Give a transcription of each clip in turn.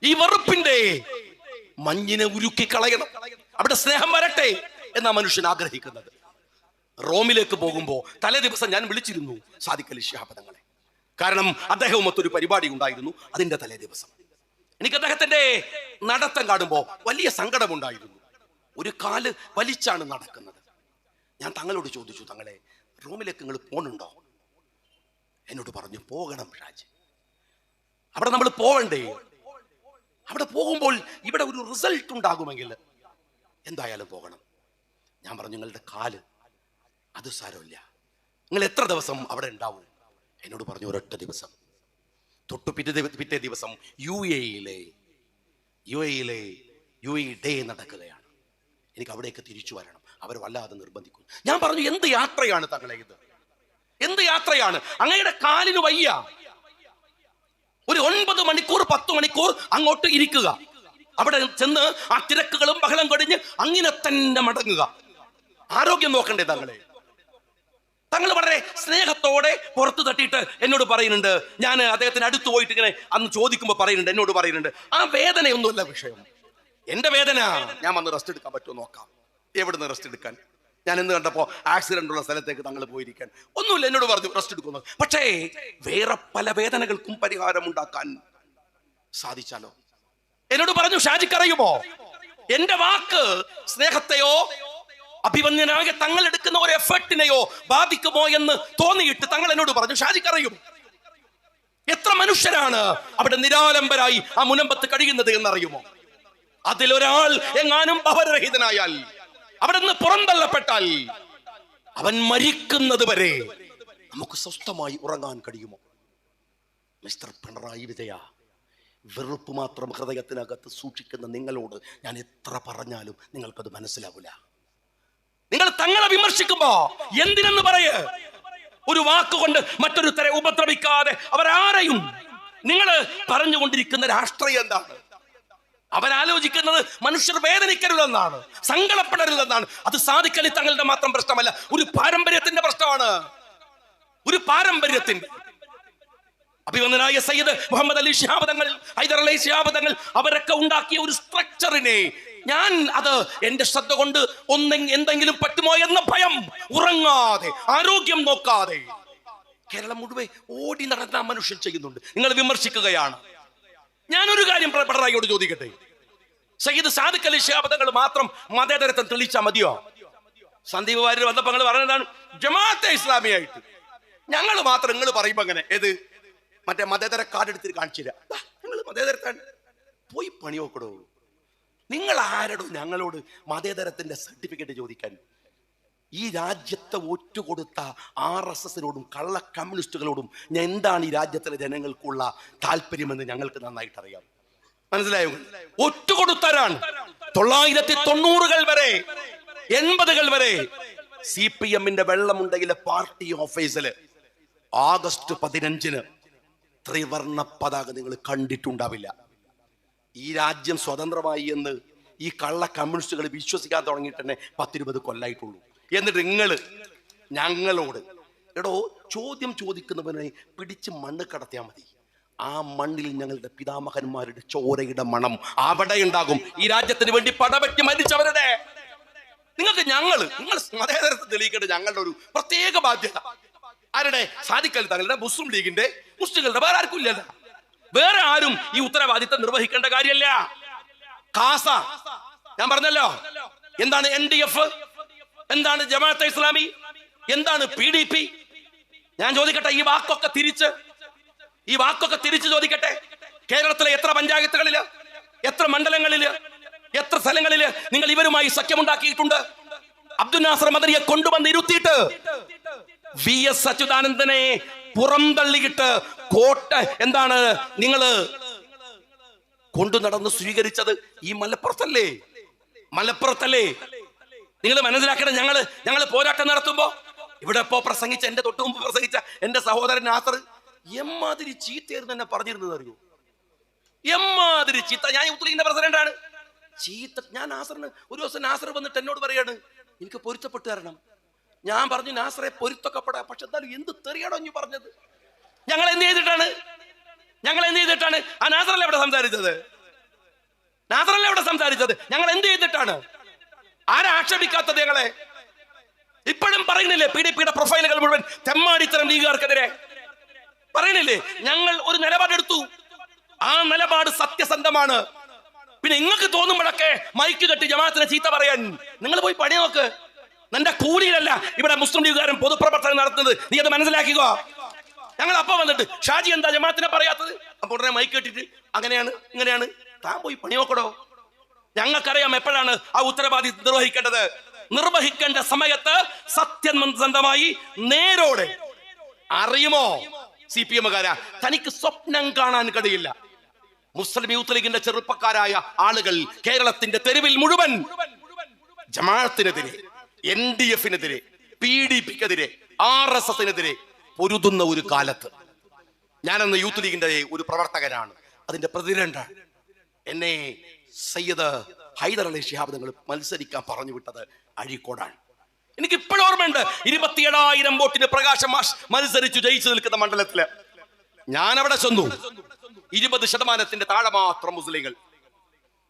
ഈ വെറുപ്പിന്റെ മഞ്ഞിനെ ഉരുക്കി കളയണം, അവിടെ സ്നേഹം വരട്ടെ എന്നാ മനുഷ്യൻ ആഗ്രഹിക്കുന്നത്. റോമിലേക്ക് പോകുമ്പോ തലേ ദിവസം ഞാൻ വിളിച്ചിരുന്നു സാദിഖ് അലി ശിഹാബ് തങ്ങളെ. കാരണം അദ്ദേഹവും മൊത്തൊരു പരിപാടി ഉണ്ടായിരുന്നു. അതിന്റെ തലേ ദിവസം എനിക്ക് അദ്ദേഹത്തിന്റെ നടത്തം കാണുമ്പോ വലിയ സങ്കടമുണ്ടായിരുന്നു. ഒരു കാല് വലിച്ചാണ് നടക്കുന്നത്. ഞാൻ തങ്ങളോട് ചോദിച്ചു, തങ്ങളെ റോമിലേക്ക് നിങ്ങൾ പോണുണ്ടോ? എന്നോട് പറഞ്ഞു, പോകണം ഷാജി, അവിടെ നമ്മൾ പോവണ്ടേ? അവിടെ പോകുമ്പോൾ ഇവിടെ ഒരു റിസൾട്ട് ഉണ്ടാകുമെങ്കിൽ എന്തായാലും പോകണം. ഞാൻ പറഞ്ഞു, നിങ്ങളുടെ കാല് അത് സാരമില്ല, നിങ്ങൾ എത്ര ദിവസം അവിടെ ഉണ്ടാവും? എന്നോട് പറഞ്ഞു, ഒരൊറ്റ ദിവസം. തൊട്ടു പിറ്റേ ദിവസം യു എ ഡേ നടക്കുകയാണ്. എനിക്ക് അവിടേക്ക് തിരിച്ചു വരണം. അവർ വല്ലാതെ നിർബന്ധിക്കുന്നു. ഞാൻ പറഞ്ഞു, എന്ത് യാത്രയാണ് തങ്ങളെ ഇത്? എന്ത് യാത്രയാണ്? അങ്ങയുടെ കാലിന് വയ്യ. ഒരു 9 മണിക്കൂർ 10 മണിക്കൂർ അങ്ങോട്ട് ഇരിക്കുക, അവിടെ ചെന്ന് ആ തിരക്കുകളും ബഹളം കഴിഞ്ഞ് അങ്ങനെ തന്നെ മടങ്ങുക. ആരോഗ്യം നോക്കണ്ടേ തങ്ങളെ? തങ്ങൾ വളരെ സ്നേഹത്തോടെ പുറത്തു തട്ടിയിട്ട് എന്നോട് പറയുന്നുണ്ട്. ഞാൻ അദ്ദേഹത്തിന് അടുത്ത് പോയിട്ട് ഇങ്ങനെ അന്ന് ചോദിക്കുമ്പോൾ പറയുന്നുണ്ട്, എന്നോട് പറയുന്നുണ്ട്, ആ വേദനയൊന്നുമല്ല വിഷയം, എന്റെ വേദന ഞാൻ വന്ന് റെസ്റ്റ് എടുക്കാൻ പറ്റുമോ നോക്കാം. എവിടുന്ന് റെസ്റ്റ് എടുക്കാൻ? ഞാൻ ഇന്ന് കണ്ടപ്പോ ആക്സിഡന്റ് ഉള്ള സ്ഥലത്തേക്ക് തങ്ങൾ പോയിരിക്കാൻ. ഒന്നുമില്ല, എന്നോട് പറഞ്ഞു റെസ്റ്റ് എടുക്കുന്നു. പക്ഷേ വേറെ പല വേദനകൾക്കും പരിഹാരം ഉണ്ടാക്കാൻ സാധിച്ചാലോ? എന്നോട് പറഞ്ഞു, ഷാജിക്കറിയുമോ, എന്റെ വാക്ക് സ്നേഹത്തെയോ അഭിമന്യനായ തങ്ങൾ എടുക്കുന്ന ഒരു എഫർട്ടിനെയോ ബാധിക്കുമോ എന്ന് തോന്നിയിട്ട് തങ്ങൾ എന്നോട് പറഞ്ഞു, ഷാജിക്കറിയും എത്ര മനുഷ്യരാണ് അവിടെ നിരാലംബരായി ആ മുനമ്പത്ത് കഴിയുന്നത് എന്നറിയുമോ? അതിലൊരാൾ എങ്ങാനും ഭവനരഹിതനായാൽ, അവിടെ നിന്ന് പുറന്തള്ളപ്പെട്ടാൽ, അവൻ മരിക്കുന്നത് വരെ നമുക്ക് സ്വസ്ഥമായി ഉറങ്ങാൻ കഴിയുമോ? മിസ്റ്റർ പിണറായി വിജയ, വെറുപ്പ് മാത്രം ഹൃദയത്തിനകത്ത് സൂക്ഷിക്കുന്ന നിങ്ങളോട് ഞാൻ എത്ര പറഞ്ഞാലും നിങ്ങൾക്കത് മനസ്സിലാവില്ല. നിങ്ങൾ തങ്ങളെ വിമർശിക്കുമ്പോ എന്തിനെന്ന് പറയേ, ഒരു വാക്കുകൊണ്ട് മറ്റൊരു തരം ഉപദ്രവിക്കാതെ അവരാരെയും. നിങ്ങൾ പറഞ്ഞുകൊണ്ടിരിക്കുന്ന രാഷ്ട്രീയം എന്താണ്? അവരാലോചിക്കുന്നത് മനുഷ്യർ വേദനിക്കരുതെന്നാണ്, സങ്കടപ്പെടരുതെന്നാണ്. അത് സാദിഖ് അലി തങ്ങളുടെ മാത്രം പ്രശ്നമല്ല, ഒരു പാരമ്പര്യത്തിന്റെ പ്രശ്നമാണ്. ഒരു പാരമ്പര്യത്തിന്റെ അഭിമന്യനായ സയ്യിദ് മുഹമ്മദ് അലി ശിഹാബ് തങ്ങൾ, ഹൈദർ അലി ശിഹാബ് തങ്ങൾ, അവരൊക്കെ ഉണ്ടാക്കിയ ഒരു സ്ട്രക്ചറിനെ ഞാൻ അത് എന്റെ ശ്രദ്ധ കൊണ്ട് എന്തെങ്കിലും പറ്റുമോ എന്ന ഭയം, ഉറങ്ങാതെ ആരോഗ്യം നോക്കാതെ കേരളം മുഴുവൻ ഓടി നടന്ന മനുഷ്യൻ ചെയ്യുന്നുണ്ട്. നിങ്ങൾ വിമർശിക്കുകയാണ്. ഞാനൊരു കാര്യം പിണറായിയോട് ചോദിക്കട്ടെ, സയ്യിദ് സാദിഖ് അലി ശിഹാബ് തങ്ങൾ മാത്രം മതേതരത്വം തെളിയിച്ചാൽ മതിയോ? സന്ദീപ് വാര്യർ വന്നപ്പോൾ നിങ്ങൾ പറഞ്ഞതാണ് ജമാഅത്തെ ഇസ്ലാമിയായിട്ട് ഞങ്ങൾ മാത്രം. നിങ്ങൾ പറയുമ്പോ അങ്ങനെ ഏത് മറ്റേ മതേതര കാർഡ് എടുത്തിട്ട് കാണിച്ചില്ല, ഞങ്ങൾ മതേതരത്താണ്. പോയി പണി നോക്കടോ. നിങ്ങൾ ആരടോ ഞങ്ങളോട് മതേതരത്തിന്റെ സർട്ടിഫിക്കറ്റ് ചോദിക്കാൻ? ഈ രാജ്യത്തെ ഒറ്റുകൊടുത്ത RSSനോടും കള്ള കമ്മ്യൂണിസ്റ്റുകളോടും എന്താണ് ഈ രാജ്യത്തിലെ ജനങ്ങൾക്കുള്ള താല്പര്യമെന്ന് ഞങ്ങൾക്ക് നന്നായിട്ട് അറിയാം. മനസ്സിലായോ? ഒറ്റുകൊടുത്തരാണ്. 1990-കൾ വരെ 80-കൾ വരെ CPM-ന്റെ വെള്ളമുണ്ടയിലെ പാർട്ടി ഓഫീസില് ആഗസ്റ്റ് 15-ന് ത്രിവർണ്ണ പതാക നിങ്ങൾ കണ്ടിട്ടുണ്ടാവില്ല. ഈ രാജ്യം സ്വതന്ത്രമായി എന്ന് ഈ കള്ള കമ്മ്യൂണിസ്റ്റുകൾ വിശ്വസിക്കാൻ തുടങ്ങിയിട്ട് തന്നെ 10-20 കൊല്ലായിട്ടുള്ളൂ. എന്നിട്ട് നിങ്ങൾ ഞങ്ങളോട് എടോ ചോദ്യം ചോദിക്കുന്നവനെ പിടിച്ച് മണ്ണ് കടത്തിയാൽ മതി. ആ മണ്ണിൽ ഞങ്ങളുടെ പിതാമഹന്മാരുടെ ചോരയുടെ മണം അവിടെ ഉണ്ടാകും. ഈ രാജ്യത്തിന് വേണ്ടി പടവെട്ടി മരിച്ചവരുടെ നിങ്ങൾ മതേതരത്തെ തെളിയിക്കേണ്ട ഞങ്ങളുടെ ഒരു പ്രത്യേക ബാധ്യത. ആരുടെ? സാദിഖ് അലി തങ്ങളുടെ, മുസ്ലിം ലീഗിന്റെ, മുസ്ലിങ്ങളുടെ, വേറെ ആർക്കും ഇല്ലല്ല. വേറെ ആരും ഈ ഉത്തരവാദിത്തം നിർവഹിക്കേണ്ട കാര്യമല്ല. കാസ ഞാൻ പറഞ്ഞല്ലോ, എന്താണ് NDF, എന്താണ് ജമാഅത്തെ ഇസ്ലാമി, എന്താണ് PDP? ഞാൻ ചോദിക്കട്ടെ, ഈ വാക്കൊക്കെ തിരിച്ച് ചോദിക്കട്ടെ. കേരളത്തിലെ എത്ര പഞ്ചായത്തുകളില്, എത്ര മണ്ഡലങ്ങളില്, എത്ര സ്ഥലങ്ങളില് നിങ്ങൾ ഇവരുമായി സഖ്യമുണ്ടാക്കിയിട്ടുണ്ട്? അബ്ദുൽ നാസർ മദനിയെ കൊണ്ടുവന്ന് ഇരുത്തിയിട്ട് VS അച്യുതാനന്ദനെ പുറംതള്ളിയിട്ട് എന്താണ് നിങ്ങള് കൊണ്ടു നടന്ന് സ്വീകരിച്ചത്? ഈ മലപ്പുറത്തല്ലേ? നിങ്ങൾ മനസ്സിലാക്കണം. ഞങ്ങള് പോരാട്ടം നടത്തുമ്പോ ഇവിടെ ഇപ്പോ പ്രസംഗിച്ച, എന്റെ തൊട്ടു മുമ്പ് പ്രസംഗിച്ച എന്റെ സഹോദരൻ നാസർ എമ്മാതിരി ചീത്തയായിരുന്നു എന്നെ പറഞ്ഞിരുന്നത് അറിയോ? എമ്മാതിരി ചീത്ത. ഞാൻ യൂത്ത് ലീഗിന്റെ പ്രസിഡന്റാണ്. ചീത്ത. ഞാൻ നാസറിന് ഒരു ദിവസം നാസർ വന്നിട്ട് എന്നോട് പറയാണ്, എനിക്ക് പൊരുത്തപ്പെട്ട് തരണം. ഞാൻ പറഞ്ഞു, നാസറെ പൊരുത്തപ്പെടാ, പക്ഷെ എന്തായാലും എന്ത് തെറിയാണോ നീ പറഞ്ഞത്? ഞങ്ങൾ എന്ത് ചെയ്തിട്ടാണ് ആ നാസറല്ലേ ഇവിടെ സംസാരിച്ചത്? നാസറല്ലേ ഇവിടെ സംസാരിച്ചത്? ഞങ്ങൾ എന്ത് ചെയ്തിട്ടാണ്? ആരാ ആക്ഷേപിക്കാത്തത് ഞങ്ങളെ? ഇപ്പോഴും പറയുന്നില്ലേ PDPയുടെ പ്രൊഫൈലുകൾ മുഴുവൻ തെമ്മാടിത്തരം ലീഗുകാർക്കെതിരെ പറയണില്ലേ? ഞങ്ങൾ ഒരു നിലപാടെടുത്തു, ആ നിലപാട് സത്യസന്ധമാണ്. പിന്നെ നിങ്ങൾക്ക് തോന്നുമ്പോഴൊക്കെ മൈക്ക് കെട്ടി ജമാഅത്തിനെ ചീത്ത പറയാൻ നിങ്ങൾ പോയി പണി നോക്ക്. നിന്റെ കൂലിയിലല്ല ഇവിടെ മുസ്ലിം ലീഗുകാരൻ പൊതുപ്രവർത്തനം നടത്തുന്നത്, നീ അത് മനസ്സിലാക്കുക. ഞങ്ങൾ അപ്പൊ വന്നിട്ട് ഷാജി എന്താ ജമാഅത്തിനെ പറയാത്തത്? അപ്പൊ ഉടനെ മൈക്ക് കെട്ടിട്ട് അങ്ങനെയാണ് ഇങ്ങനെയാണ്. താൻ പോയി പണി നോക്കടോ. ഞങ്ങൾക്കറിയാം എപ്പോഴാണ് ആ ഉത്തരവാദിത്വം നിർവഹിക്കേണ്ടത്. നിർവഹിക്കേണ്ട സമയത്ത് സത്യസന്ധമായി നേരോടെ. അറിയുമോ CPM-കാരാ, തനിക്ക് സ്വപ്നം കാണാൻ കഴിയില്ല. മുസ്ലിം യൂത്ത് ലീഗിന്റെ ചെറുപ്പക്കാരായ ആളുകൾ കേരളത്തിന്റെ തെരുവിൽ മുഴുവൻ ജമാഅത്തിനെതിരെ, NDF-നെതിരെ, PDP-ക്കെതിരെ, RSS-നെതിരെ പൊരുതുന്ന ഒരു കാലത്ത് ഞാനെന്ന് യൂത്ത് ലീഗിന്റെ ഒരു പ്രവർത്തകനാണ്, അതിന്റെ പ്രസിഡന്റാണ്. എന്നെ സയ്യിദ് ഹൈദർ അലി ശിഹാബ് തങ്ങൾ മത്സരിക്കാൻ പറഞ്ഞു വിട്ടത് അഴീക്കോടാണ്. എനിക്ക് ഇപ്പോഴും ഓർമ്മയുണ്ട്. 27,000 വോട്ടിന് പ്രകാശം മാഷ് മത്സരിച്ചു ജയിച്ചു നിൽക്കുന്ന മണ്ഡലത്തില് ഞാൻ അവിടെ ചെന്നു. 20% താഴെ മാത്രം മുസ്ലിങ്ങൾ,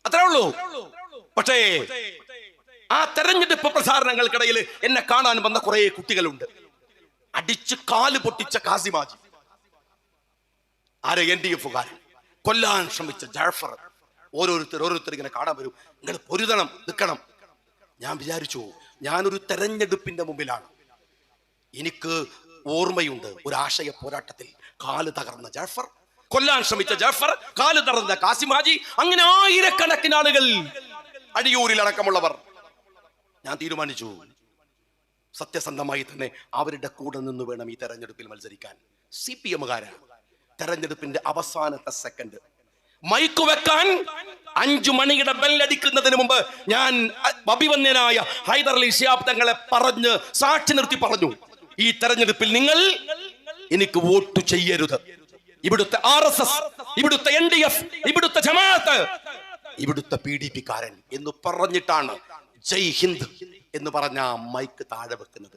അത്രേ ഉള്ളൂ. പക്ഷേ ആ തെരഞ്ഞെടുപ്പ് പ്രചാരണങ്ങൾക്കിടയിൽ എന്നെ കാണാൻ വന്ന കുറെ കുട്ടികളുണ്ട്. അടിച്ച് കാല് പൊട്ടിച്ച കാസിമാജി, ആരെ NDF-കാരൻ, കൊല്ലാൻ ശ്രമിച്ച ജാഫർ, ഓരോരുത്തർ ഇങ്ങനെ കാണാൻ വരും. നിങ്ങൾ പൊരുതണം, നിൽക്കണം. ഞാൻ വിചാരിച്ചു ഞാനൊരു തെരഞ്ഞെടുപ്പിന്റെ മുമ്പിലാണ്. എനിക്ക് ഓർമ്മയുണ്ട് ഒരു ആശയ പോരാട്ടത്തിൽ കാല് തകർന്ന ജാഫർ, കൊല്ലാൻ ശ്രമിച്ച ജാഫർ, കാല് തകർന്ന കാസിമാജി, അങ്ങനെ ആയിരക്കണക്കിന് ആളുകൾ, അടിയൂരിൽ അടക്കമുള്ളവർ. ഞാൻ തീരുമാനിച്ചു സത്യസന്ധമായി തന്നെ അവരുടെ കൂടെ നിന്ന് വേണം ഈ തെരഞ്ഞെടുപ്പിൽ മത്സരിക്കാൻ. CPM-കാരാണ്. തെരഞ്ഞെടുപ്പിന്റെ അവസാനത്തെ സെക്കൻഡ് മൈക്ക് വെക്കാൻ 5 മണിയുടെ ബെല്ലടിക്കുന്നതിന് മുമ്പ് ഞാൻ അഭിവന്യനായ ഹൈദർ അലി ശിഹാബ് തങ്ങളെ പറഞ്ഞ് സാക്ഷി നിർത്തി പറഞ്ഞു, ഈ തെരഞ്ഞെടുപ്പിൽ നിങ്ങൾ എനിക്ക് വോട്ട് ചെയ്യരുത്. ഇവിടുത്തെ RSS, ഇവിടുത്തെ NDF, ഇവിടുത്തെ ജമാഅത്ത്, ഇവിടുത്തെ PDP-കാരൻ എന്ന് പറഞ്ഞിട്ടാണ് ജയ് ഹിന്ദ് എന്ന് പറഞ്ഞ മൈക്ക് താഴെ വെക്കുന്നത്.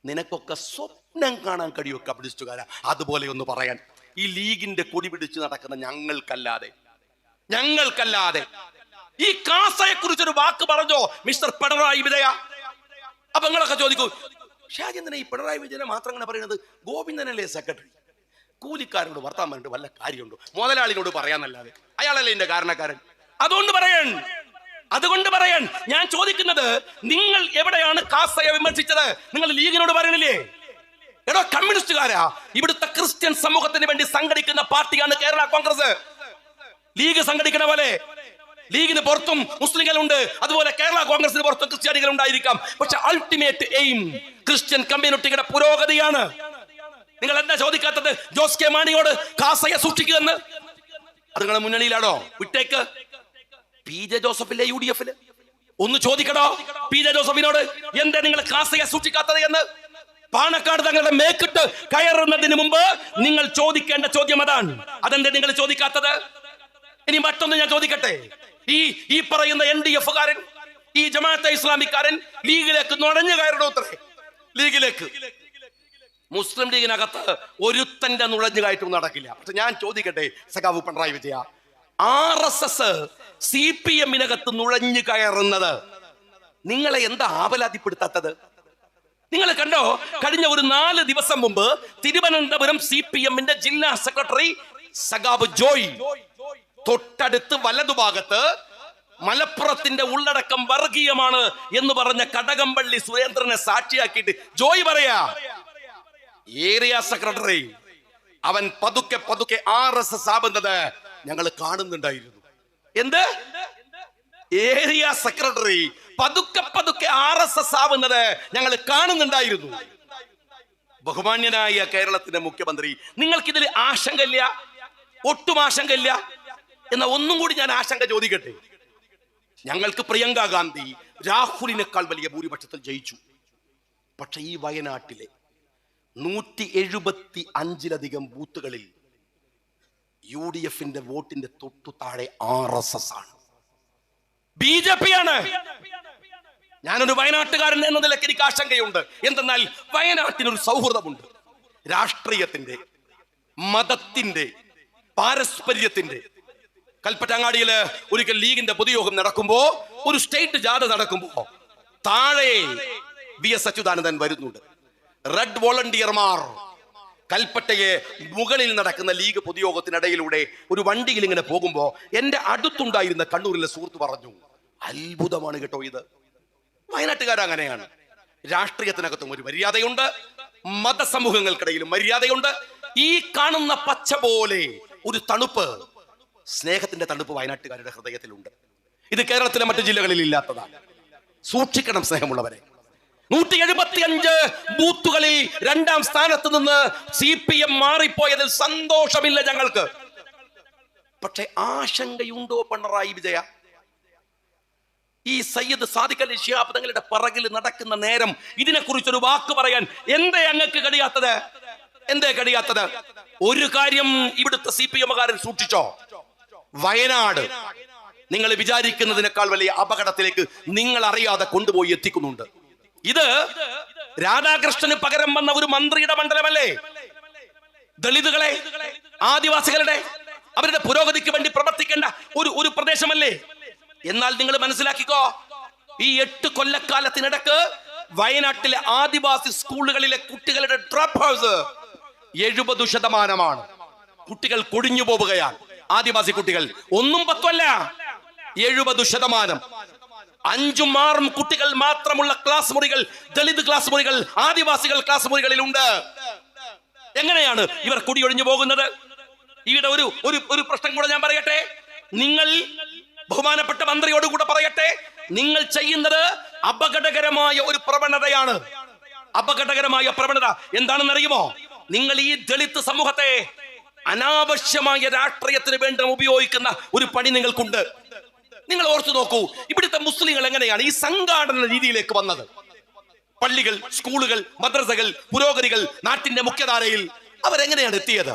നിനക്കൊക്കെ സ്വപ്നം കാണാൻ കഴിയും കമ്മ്യൂണിസ്റ്റുകാരാ അതുപോലെ ഒന്ന് പറയാൻ. ഈ ലീഗിന്റെ കൊടി പിടിച്ച് നടക്കുന്ന ഞങ്ങൾക്കല്ലാതെ ഈ കാസയെ കുറിച്ചൊരു വാക്ക് പറഞ്ഞോ മിസ്റ്റർ പിണറായി വിജയ? അപ്പൊ നിങ്ങളൊക്കെ ചോദിക്കൂ, ഷാജി എന്തിനാ ഈ പിണറായി വിജയനെ മാത്രം അങ്ങനെ പറയുന്നത്? ഗോവിന്ദനല്ലേ സെക്രട്ടറി? കൂലിക്കാരനോട് വർത്താൻ പറഞ്ഞിട്ട് വല്ല കാര്യമുണ്ടോ? മുതലാളിനോട് പറയാന്നല്ലാതെ. അയാളല്ലേ എന്റെ കാരണക്കാരൻ. അതുകൊണ്ട് പറയാൻ ഞാൻ ചോദിക്കുന്നത്, നിങ്ങൾ എവിടെയാണ് കാസയെ വിമർശിച്ചത്? നിങ്ങൾ ലീഗിനോട് പറയണില്ലേ? എടോ കമ്മ്യൂണിസ്റ്റുകാരാ, ഇവിടുത്തെ ക്രിസ്ത്യൻ സമൂഹത്തിന് വേണ്ടി സംഘടിക്കുന്ന പാർട്ടിയാണ് കേരള കോൺഗ്രസ്. ലീഗ് സംഘടിക്കണ പോലെ ലീഗിന് പുറത്തും മുസ്ലിങ്ങളുണ്ട്, അതുപോലെ കേരള കോൺഗ്രസിന് പുറത്തും ക്രിസ്ത്യാനികൾ ഉണ്ടായിരിക്കാം. പക്ഷെ അൾട്ടിമേറ്റ് എയിം ക്രിസ്ത്യൻ കമ്മ്യൂണിറ്റിയുടെ പുരോഗതിയാണ്. നിങ്ങൾ എന്താ ചോദിക്കാത്തത് ജോസ് കെ മാണിയോട് കാസയെ സൂക്ഷിക്കുമെന്ന്? അത് നിങ്ങളുടെ മുന്നണിയിലാണോ? വിട്ടേക്ക്. PJ ജോസഫിലെ UDF-ല് ഒന്ന് ചോദിക്കണോ PJ ജോസഫിനോട്, എന്താ നിങ്ങൾ കാസയെ സൂക്ഷിക്കാത്തത് എന്ന്? പാണക്കാട് തങ്ങളുടെ മേക്കിട്ട് കയറുന്നതിന് മുമ്പ് നിങ്ങൾ ചോദിക്കേണ്ട ചോദ്യം അതാണ്. അതെന്താ നിങ്ങൾ ചോദിക്കാത്തത്? ഇനി മറ്റൊന്ന് ഞാൻ ചോദിക്കട്ടെ. ഈ പറയുന്ന NDF-കാരൻ, ഈ ജമാഅത്തെ ഇസ്ലാമിക്കാരൻ ലീഗിലേക്ക് നുഴഞ്ഞു കയറണോത്രേ. ലീഗിലേക്ക്, മുസ്ലിം ലീഗിനകത്ത് ഒരുത്തന്റെ നുഴഞ്ഞു കയറ്റം നടക്കില്ല. പക്ഷെ ഞാൻ ചോദിക്കട്ടെ സഖാവ് പിണറായി വിജയ, RSS CPM-നകത്ത് നുഴഞ്ഞു കയറുന്നത് നിങ്ങളെ എന്താ ആവലാതിപ്പെടുത്താത്തത്? നിങ്ങൾ കണ്ടോ, കഴിഞ്ഞ ഒരു 4 ദിവസം മുമ്പ് തിരുവനന്തപുരം CPM-ന്റെ ജില്ലാ സെക്രട്ടറി സഖാവ് ജോയ്, തൊട്ടടുത്ത് വലതുഭാഗത്ത് മലപ്പുറത്തിന്റെ ഉള്ളടക്കം വർഗീയമാണ് എന്ന് പറഞ്ഞ കടകംപള്ളി സുരേന്ദ്രനെ സാക്ഷിയാക്കിയിട്ട് ജോയ് പറയാ, ഏരിയ സെക്രട്ടറി അവൻ പതുക്കെ RSS ആവുന്നത് ഞങ്ങൾ കാണുന്നുണ്ടായിരുന്നു. എന്ത്? ഏരിയ സെക്രട്ടറി പതുക്കെ RSS ആവുന്നത് ഞങ്ങൾ കാണുന്നുണ്ടായിരുന്നു. ബഹുമാന്യനായ കേരളത്തിന്റെ മുഖ്യമന്ത്രി, നിങ്ങൾക്കിതിൽ ആശങ്കയില്ല? ഒട്ടും ആശങ്കയില്ല? എന്ന ഒന്നും കൂടി ഞാൻ ആശങ്ക ചോദിക്കട്ടെ. ഞങ്ങൾക്ക് പ്രിയങ്ക ഗാന്ധി രാഹുലിനേക്കാൾ വലിയ ഭൂരിപക്ഷത്തിൽ ജയിച്ചു. പക്ഷെ ഈ വയനാട്ടിലെ 175-ലധികം ബൂത്തുകളിൽ UDF-ന്റെ വോട്ടിന്റെ തൊട്ടു താഴെ RSS ആണ്, BJP ആണ്. ഞാനൊരു വയനാട്ടുകാരൻ എന്ന നിലയ്ക്ക് എനിക്ക് ആശങ്കയുണ്ട്. എന്തെന്നാൽ വയനാട്ടിനൊരു സൗഹൃദമുണ്ട്. രാഷ്ട്രീയത്തിന്റെ, മതത്തിന്റെ, പാരസ്പര്യത്തിന്റെ, കൽപ്പറ്റങ്ങാടിയില് ഒരിക്കൽ ലീഗിന്റെ പൊതുയോഗം നടക്കുമ്പോ, ഒരു സ്റ്റേറ്റ് ജാഥ നടക്കുമ്പോ താഴെ VS അച്യുതാനന്ദൻ വരുന്നുണ്ട്. റെഡ് വോളണ്ടിയർമാർ കൽപ്പറ്റയെ മുകളിൽ നടക്കുന്ന ലീഗ് പൊതുയോഗത്തിനിടയിലൂടെ ഒരു വണ്ടിയിൽ ഇങ്ങനെ പോകുമ്പോ എന്റെ അടുത്തുണ്ടായിരുന്ന കണ്ണൂരിലെ സുഹൃത്ത് പറഞ്ഞു, അത്ഭുതമാണ് കേട്ടോ ഇത്. വയനാട്ടുകാരങ്ങനെയാണ്. രാഷ്ട്രീയത്തിനകത്തും ഒരു മര്യാദയുണ്ട്, മതസമൂഹങ്ങൾക്കിടയിലും മര്യാദയുണ്ട്. ഈ കാണുന്ന പച്ച പോലെ ഒരു തണുപ്പ്, സ്നേഹത്തിന്റെ തണുപ്പ് വയനാട്ടുകാരുടെ ഹൃദയത്തിലുണ്ട്. ഇത് കേരളത്തിലെ മറ്റു ജില്ലകളിൽ ഇല്ലാത്തതാണ്. സൂക്ഷിക്കണം സ്നേഹമുള്ളവരെ. 175 ബൂത്തുകളിൽ 2ാം സ്ഥാനത്ത് നിന്ന് CPM മാറിപ്പോയതിൽ സന്തോഷമില്ല ഞങ്ങൾക്ക്. പക്ഷെ ആശങ്കയുണ്ടോ പിണറായി വിജയ? ഈ സയ്യിദ് സാദിഖ് അലി ശിഹാബ് തങ്ങളുടെ പിറകിൽ നടക്കുന്ന നേരം ഇതിനെക്കുറിച്ചൊരു വാക്ക് പറയാൻ എന്തേ അങ്ങക്ക് കഴിയാത്തത്? എന്തേ കഴിയാത്തത്? ഒരു കാര്യം ഇവിടുത്തെ CPM-കാരൻ സൂക്ഷിച്ചോ, വയനാട് നിങ്ങൾ വിചാരിക്കുന്നതിനേക്കാൾ വലിയ അപകടത്തിലേക്ക് നിങ്ങൾ അറിയാതെ കൊണ്ടുപോയി എത്തിക്കുന്നുണ്ട്. ഇത് രാധാകൃഷ്ണന് പകരം വന്ന ഒരു മന്ത്രിയുടെ മണ്ഡലമല്ലേ? ദളിതുകളെ, ആദിവാസികളുടെ, അവരുടെ പുരോഗതിക്ക് വേണ്ടി പ്രവർത്തിക്കേണ്ട ഒരു പ്രദേശമല്ലേ? എന്നാൽ നിങ്ങൾ മനസ്സിലാക്കിക്കോ, ഈ 8 കൊല്ലക്കാലത്തിനിടക്ക് വയനാട്ടിലെ ആദിവാസി സ്കൂളുകളിലെ കുട്ടികളുടെ ഡ്രോപ്പ് ഹൗസ് 70%. കുട്ടികൾ കൊഴിഞ്ഞു പോവുകയാണ്. ആദിവാസി കുട്ടികൾ 1ഉം 10ഉം അല്ല, 70%. 5ഉം 6ഉം കുട്ടികൾ മാത്രമുള്ള ക്ലാസ് മുറികൾ, ദളിത് ക്ലാസ് മുറികൾ, ആദിവാസികൾ ക്ലാസ് മുറികളിൽ ഉണ്ട്. എങ്ങനെയാണ് ഇവർ കുടിയൊഴിഞ്ഞു പോകുന്നത്? ഇവിടെ ഒരു പ്രശ്നം കൂടെ ഞാൻ പറയട്ടെ. നിങ്ങൾ, ബഹുമാനപ്പെട്ട മന്ത്രിയോടുകൂടെ പറയട്ടെ, നിങ്ങൾ ചെയ്യുന്നത് അപകടകരമായ ഒരു പ്രവണതയാണ്. അപകടകരമായ പ്രവണത എന്താണെന്ന് അറിയുമോ? നിങ്ങൾ ഈ ദളിത് സമൂഹത്തെ അനാവശ്യമായ രാഷ്ട്രീയത്തിന് വേണ്ടി ഉപയോഗിക്കുന്ന ഒരു പണി നിങ്ങൾക്കുണ്ട്. നിങ്ങൾ ഓർത്തു നോക്കൂ, ഇവിടുത്തെ മുസ്ലിങ്ങൾ എങ്ങനെയാണ് ഈ സംഘാടന രീതിയിലേക്ക് വന്നത്? പള്ളികൾ, സ്കൂളുകൾ, മദ്രസകൾ, പുരോഗതികൾ, നാട്ടിന്റെ മുഖ്യധാരയിൽ അവരെങ്ങനെയാണ് എത്തിയത്?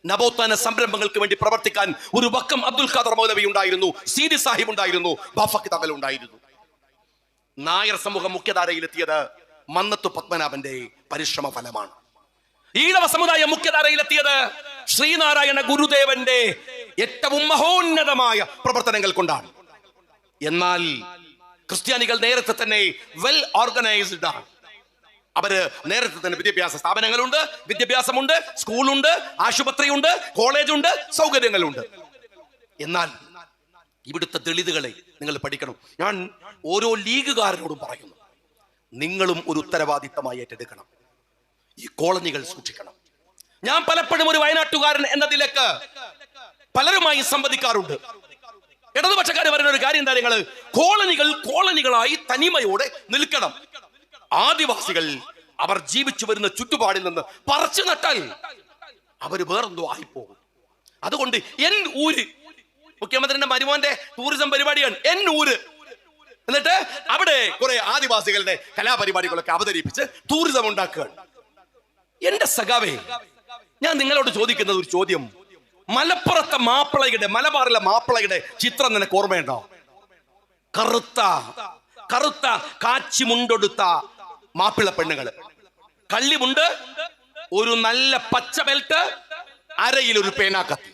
നവോത്ഥാന സംരംഭങ്ങൾക്ക് വേണ്ടി പ്രവർത്തിക്കാൻ ഒരു വക്കം അബ്ദുൽ ഖാദർ മൗലവി ഉണ്ടായിരുന്നു, സീതി സാഹിബ് ഉണ്ടായിരുന്നു, ബാഫക്കി തങ്ങൾ ഉണ്ടായിരുന്നു. നായർ സമൂഹം മുഖ്യധാരയിൽ എത്തിയത് മന്നത്തു പത്മനാഭന്റെ പരിശ്രമ ഫലമാണ്. ഈഴവ സമുദായം മുഖ്യധാരയിലെത്തിയത് ശ്രീനാരായണ ഗുരുദേവന്റെ ഏറ്റവും മഹോന്നതമായ പ്രവർത്തനങ്ങൾ കൊണ്ടാണ്. എന്നാൽ ക്രിസ്ത്യാനികൾ നേരത്തെ തന്നെ വെൽ ഓർഗനൈസ്ഡ് ആണ്. അവര് നേരത്തെ തന്നെ വിദ്യാഭ്യാസ സ്ഥാപനങ്ങളുണ്ട്, വിദ്യാഭ്യാസമുണ്ട്, സ്കൂളുണ്ട്, ആശുപത്രിയുണ്ട്, കോളേജുണ്ട്, സൗകര്യങ്ങളുണ്ട്. എന്നാൽ ഇവിടുത്തെ ദളിതുകളെ നിങ്ങൾ പഠിക്കണം. ഞാൻ ഓരോ ലീഗുകാരനോടും പറയുന്നു, നിങ്ങളും ഒരു ഉത്തരവാദിത്തമായി ഏറ്റെടുക്കണം. ഈ കോളനികൾ സൂക്ഷിക്കണം. ഞാൻ പലപ്പോഴും ഒരു വയനാട്ടുകാരൻ എന്ന നിലക്ക് പലരുമായി സംവദിക്കാറുണ്ട്. ഇടതുപക്ഷക്കാർ പറയുന്ന ഒരു കാര്യം എന്താ? നിങ്ങൾ കോളനികളായി തനിമയോടെ നിൽക്കണം. ആദിവാസികൾ അവർ ജീവിച്ചു വരുന്ന ചുറ്റുപാടിൽ നിന്ന് പറിച്ചു നട്ടാൽ അവര് വേറെന്തോ ആയിപ്പോകും. അതുകൊണ്ട് എൻ ഊര്, മുഖ്യമന്ത്രിയുടെ മരുമോന്റെ ടൂറിസം പരിപാടിയാണ് എൻ ഊര്. എന്നിട്ട് അവിടെ കുറെ ആദിവാസികളുടെ കലാപരിപാടികളൊക്കെ അവതരിപ്പിച്ച് ടൂറിസം ഉണ്ടാക്കുകയാണ്. എന്റെ സഖാവേ, ഞാൻ നിങ്ങളോട് ചോദിക്കുന്നത് ഒരു ചോദ്യം. മലപ്പുറത്തെ മലബാറിലെ മാപ്പിളയുടെ ചിത്രം നിനക്ക് ഓർമ്മയുണ്ടോ? കറുത്ത കാച്ചി മുണ്ടൊടുത്ത മാപ്പിള പെണ്ണുങ്ങള്, കള്ളിമുണ്ട്, ഒരു നല്ല പച്ച ബെൽറ്റ്, അരയിൽ ഒരു പേനാക്കത്തി.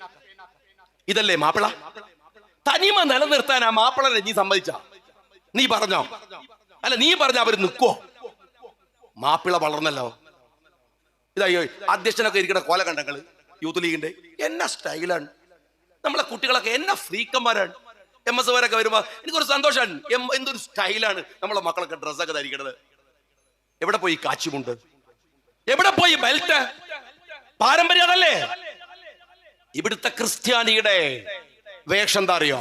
ഇതല്ലേ മാപ്പിള? തനിമ നിലനിർത്താൻ ആ മാപ്പിളനെ നീ സമ്മതിച്ച? നീ പറഞ്ഞോ? അല്ല, നീ പറഞ്ഞ അവര് നിൽക്കോ? മാപ്പിള വളർന്നല്ലോ. ഇതായോ അധ്യക്ഷനൊക്കെ ഇരിക്കുന്ന കോല കണ്ടങ്ങള് യൂത്ത് ലീഗിന്റെ എന്നാ സ്റ്റൈലാണ്. നമ്മളെ കുട്ടികളൊക്കെ എന്നാ ഫ്രീക്കന്മാരാണ്. MS വരൊക്കെ വരുമ്പോ എനിക്കൊരു സന്തോഷമാണ്. എന്തൊരു സ്റ്റൈലാണ് നമ്മളെ മക്കളൊക്കെ ഡ്രസ്സൊക്കെ ധരിക്കണത്. എവിടെ പോയി കാച്ചുമുണ്ട്? എവിടെ പോയി ബെൽറ്റ്? പാരമ്പര്യം അതല്ലേ. ഇവിടുത്തെ ക്രിസ്ത്യാനിയുടെ വേഷം എന്താ അറിയോ?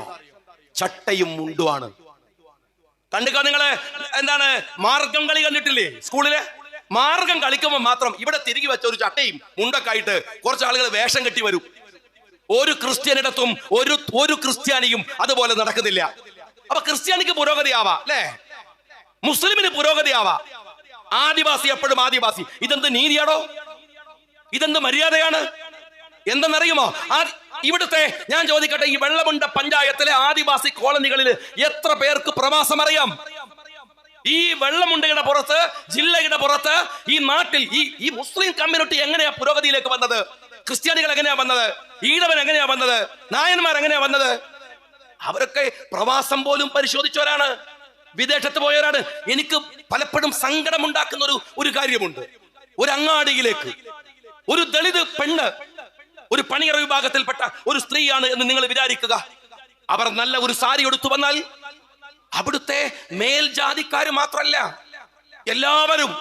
ചട്ടയും മുണ്ടുമാണ്. കണ്ടുക നിങ്ങള് എന്താണ് മാർഗം കളി കണ്ടിട്ടില്ലേ? സ്കൂളിലെ മാർഗം കളിക്കുമ്പോൾ മാത്രം ഇവിടെ തിരികെ വെച്ച ഒരു ചട്ടയും മുണ്ടൊക്കെ ആയിട്ട് കുറച്ച് ആളുകൾ വേഷം കെട്ടി വരും. ഒരു ക്രിസ്ത്യാനിടത്തും ഒരു ക്രിസ്ത്യാനിയും അതുപോലെ നടക്കുന്നില്ല. അപ്പൊ ക്രിസ്ത്യാനിക്ക് പുരോഗതിയാവാ അല്ലേ? മുസ്ലിമിന് പുരോഗതിയാവാ. ആദിവാസി എപ്പോഴും ആദിവാസി. ഇതെന്ത് നീതിയാണോ? ഇതെന്ത് മര്യാദയാണ്? എന്തെന്നറിയുമോ? ഇവിടുത്തെ ഞാൻ ചോദിക്കട്ടെ, ഈ വെള്ളമുണ്ട പഞ്ചായത്തിലെ ആദിവാസി കോളനികളിൽ എത്ര പേർക്ക് പ്രവാസം അറിയാം? ഈ വെള്ളമുണ്ടയുടെ പുറത്ത്, ജില്ലയുടെ പുറത്ത്, ഈ നാട്ടിൽ ഈ മുസ്ലിം കമ്മ്യൂണിറ്റി എങ്ങനെയാ പുരോഗതിയിലേക്ക് വന്നത്? ക്രിസ്ത്യാനികൾ എങ്ങനെയാ വന്നത്, ഈഴവൻ എങ്ങനെയാ വന്നത്, നായന്മാർ എങ്ങനെയാ വന്നത്? അവരൊക്കെ പ്രവാസം പോലും പരിശോധിച്ചവരാണ്, വിദേശത്ത് പോയവരാണ്. എനിക്ക് പലപ്പോഴും സങ്കടമുണ്ടാക്കുന്ന ഒരു കാര്യമുണ്ട്. ഒരു അങ്ങാടിയിലേക്ക് ഒരു ദളിത് പെണ്ണ്, ഒരു പണിയറ വിഭാഗത്തിൽപ്പെട്ട ഒരു സ്ത്രീയാണ് എന്ന് നിങ്ങൾ വിചാരിക്കുക. അവർ നല്ല ഒരു സാരി എടുത്തു വന്നാൽ അവിടുത്തെ മേൽജാതിക്കാര് മാത്രല്ല, എല്ലാവരും,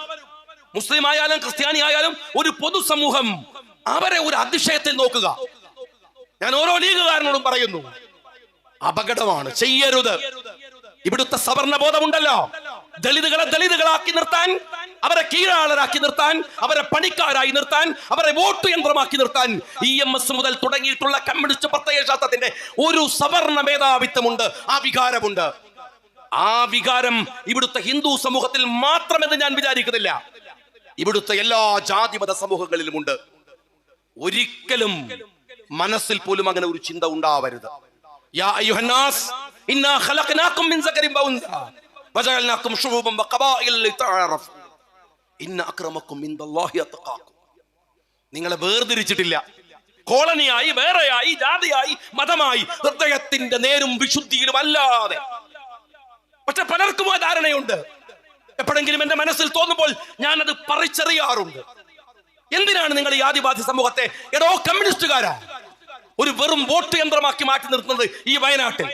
മുസ്ലിം ആയാലും ക്രിസ്ത്യാനി ആയാലും ഒരു പൊതുസമൂഹം അവരെ ഒരു അതിശയത്തിൽ നോക്കുക. ഞാൻ ഓരോ ലീഗുകാരനോടും പറയുന്നു, അപകടമാണ്, ചെയ്യരുത്. ഇവിടുത്തെ സവർണ ബോധമുണ്ടല്ലോ, ദളിതുകളെ ദളിതുകളാക്കി നിർത്താൻ, അവരെ കീഴാളരാക്കി നിർത്താൻ, അവരെ പണിക്കാരായി നിർത്താൻ, അവരെ വോട്ട് യന്ത്രമാക്കി നിർത്താൻ EMS മുതൽ തുടങ്ങിയിട്ടുള്ള കമ്മ്യൂണിസ്റ്റ് പ്രത്യയശാസ്ത്രത്തിന്റെ ഒരു സവർണ മേധാവിത്വമുണ്ട്, ആ വികാരമുണ്ട്. ആ വികാരം ഇവിടുത്തെ ഹിന്ദു സമൂഹത്തിൽ മാത്രമെന്ന് ഞാൻ വിചാരിക്കുന്നില്ല, ഇവിടുത്തെ എല്ലാ ജാതിമത സമൂഹങ്ങളിലുമുണ്ട്. ഒരിക്കലും മനസ്സിൽ പോലും അങ്ങനെ ഒരു ചിന്ത ഉണ്ടാവരുത്. യാ അയ്യുഹന്നാസ് ഇന്നാ ഖലഖനാകും മിൻ സകരിൻ വഉൻസാ വജഅൽനാകും ശുഊബൻ വഖബാഇല ലിതഅറഫു ഇന്ന അക്രമക്കും ഇൻദല്ലാഹി അത്ഖാകും. നിങ്ങളെ വേർതിരിച്ചിട്ടില്ല, കോളനിയായി, വേറെയായി, ജാതിയായി, മതമായി, ഹൃദയത്തിന്റെ നേരും വിശുദ്ധിയിലും അല്ലാതെ. പക്ഷെ പലർക്കും ആ ധാരണയുണ്ട്. എപ്പോഴെങ്കിലും എന്റെ മനസ്സിൽ തോന്നുമ്പോൾ ഞാൻ അത് പറിച്ചെറിയാറുണ്ട്. എന്തിനാണ് നിങ്ങൾ ഈ ആദിവാസി സമൂഹത്തെ, എടോ കമ്മ്യൂണിസ്റ്റുകാരാ, ഒരു വെറും വോട്ട് യന്ത്രമാക്കി മാറ്റി നിർത്തുന്നത് ഈ വയനാട്ടിൽ?